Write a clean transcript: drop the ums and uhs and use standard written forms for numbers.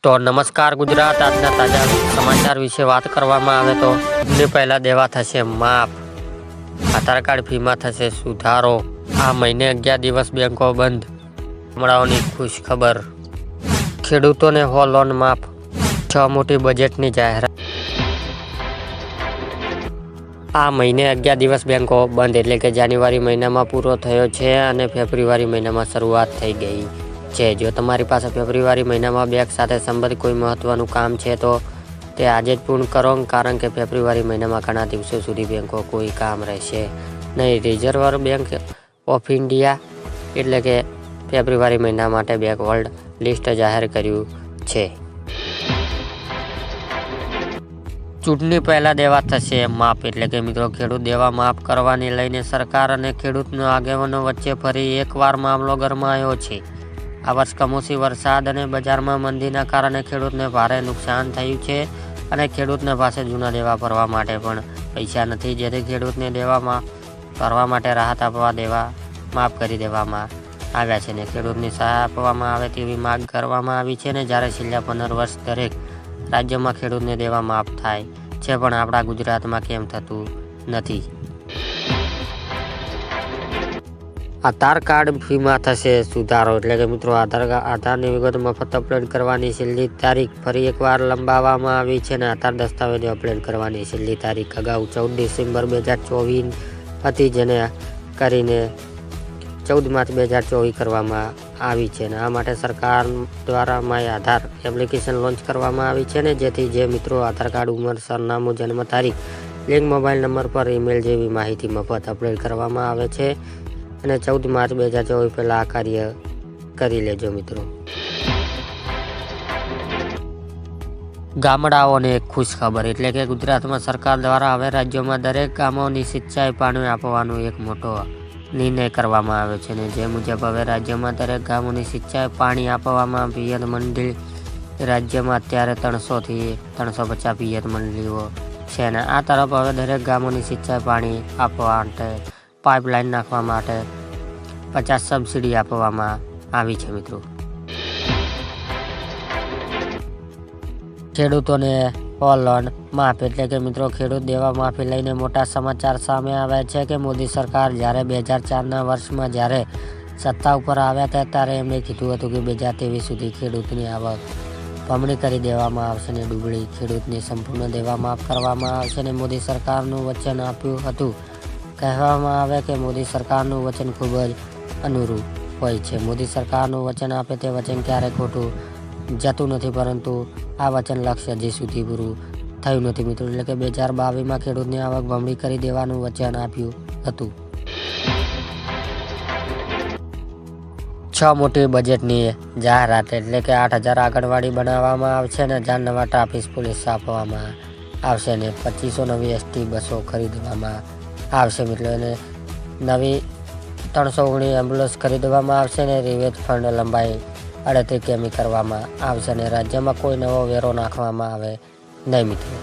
તો નમસ્કાર ગુજરાત, આજના તાજા સમાચાર વિશે વાત કરવામાં આવે તો સૌથી પહેલા દેવા થશે માફ, આધાર કાર્ડ ફીમાં થશે સુધારો, આ મહિને 11 દિવસ બેંકો બંધ, ગામડાઓની ખુશ ખબર, ખેડૂતોને હો લોન માફ, 6 મોટી બજેટની જાહેરાત. આ મહિને 11 દિવસ બેંકો બંધ એટલે કે જાન્યુઆરી મહિનામાં પૂરો થયો છે અને ફેબ્રુઆરી મહિનામાં શરૂઆત થઈ ગઈ છે. જો તમારી પાસે ફેબ્રુઆરી મહિનામાં બેંક સાથે સંબંધિત કોઈ મહત્વનું કામ છે તો તે આજે જ પૂર્ણ કરો, કારણ કે ફેબ્રુઆરી મહિનામાં ઘણા દિવસો સુધી બેંકો કોઈ કામ રહેશે નહીં. રિઝર્વ બેંક ઓફ ઇન્ડિયા એટલે કે ફેબ્રુઆરી મહિના માટે બેંક હોલ્ડ લિસ્ટ જાહેર કર્યું છે. ચૂંટણી પહેલા દેવા થશે માફ એટલે કે મિત્રો ખેડૂત દેવા માફ કરવાને લઈને સરકાર અને ખેડૂતના આગેવાનો વચ્ચે ફરી એકવાર મામલો ગરમાયો છે. આ વર્ષ કમોસમી વરસાદ અને બજારમાં મંદીના કારણે ખેડૂતને ભારે નુકસાન થયું છે અને ખેડૂતને પાસે જૂના દેવા ભરવા માટે પણ પૈસા નથી, જેથી ખેડૂતને દેવામાં ભરવા માટે રાહત આપવા દેવા માફ કરી દેવામાં આવ્યા છે અને ખેડૂતની સહાય આપવામાં આવે તેવી માંગ કરવામાં આવી છે. ને જ્યારે છેલ્લા 15 વર્ષ દરેક રાજ્યમાં ખેડૂતને દેવા માફ થાય છે, પણ આપણા ગુજરાતમાં કેમ થતું નથી? આધાર કાર્ડ ફીમાં થશે સુધારો એટલે કે મિત્રો આધારની વિગતો મફત અપલોડ કરવાની છેલ્લી તારીખ ફરી એકવાર લંબાવવામાં આવી છે અને આધાર દસ્તાવેજો અપલોડ કરવાની છેલ્લી તારીખ અગાઉ 14 ડિસેમ્બર 2024 હતી, જેને કરીને 14 માર્ચ 2024 કરવામાં આવી છે અને આ માટે સરકાર દ્વારા માય આધાર એપ્લિકેશન લોન્ચ કરવામાં આવી છે ને જેથી જે મિત્રો આધાર કાર્ડ, ઉંમર, સરનામું, જન્મ તારીખ, લિંક મોબાઈલ નંબર પર ઈમેલ જેવી માહિતી મફત અપલોડ કરવામાં આવે છે અને 14 માર્ચ 2024 પહેલાં આ કાર્ય કરી લેજો મિત્રો. ગામડાઓને ખુશ ખબર એટલે કે ગુજરાતમાં સરકાર દ્વારા હવે રાજ્યોમાં દરેક ગામોની સિંચાઈ પાણી આપવાનો એક મોટો નિર્ણય કરવામાં આવ્યો છે અને જે મુજબ હવે રાજ્યમાં દરેક ગામોની સિંચાઈ પાણી આપવામાં પિયત મંડળી રાજ્યમાં અત્યારે 300 થી 350 પિયત મંડળીઓ છે અને આ તરફ હવે દરેક ગામોની સિંચાઈ પાણી આપવા માટે પાઇપલાઇન નાખવા માટે 50 સબસિડી આપવામાં આવી છે મિત્રો. ખેડૂતોને લોન માફ એટલે કે મિત્રો ખેડૂત દેવા માફી લઈને મોટા સમાચાર સામે આવ્યા છે કે મોદી સરકાર જ્યારે 2004ના વર્ષમાં જ્યારે સત્તા ઉપર આવ્યા હતા ત્યારે એમણે કીધું હતું કે 2023 સુધી ખેડૂતની આવક બમણી કરી દેવામાં આવશે અને ડુબળી ખેડૂતની સંપૂર્ણ દેવા માફ કરવામાં આવશે અને મોદી સરકારનું વચન આપ્યું હતું. કહેવામાં આવે કે મોદી સરકારનું વચન ખૂબ જ અનુરૂપ હોય છે. મોદી સરકારનું વચન આપે તે વચન ક્યારેય ખોટું જતું નથી, પરંતુ આ વચન લક્ષ્ય હજી સુધી પૂરું થયું નથી મિત્રો. એટલે કે 2022માં ખેડૂતની આવક બમણી કરી દેવાનું વચન આપ્યું હતું. 6 મોટી બજેટની જાહેરાત એટલે કે 8000 આંગણવાડી બનાવવામાં આવશે અને 1000 નવા ટ્રાફિક પોલીસ આપવામાં આવશે અને 2500 નવી એસટી બસો ખરીદવામાં આવશે મિત્રો. અને નવી 319 એમ્બ્યુલન્સ ખરીદવામાં આવશે અને રિવેજ ફંડ લંબાઈ 38 કિમી કરવામાં આવશે અને રાજ્યમાં કોઈ નવો વેરો નાખવામાં આવે નહીં મિત્રો.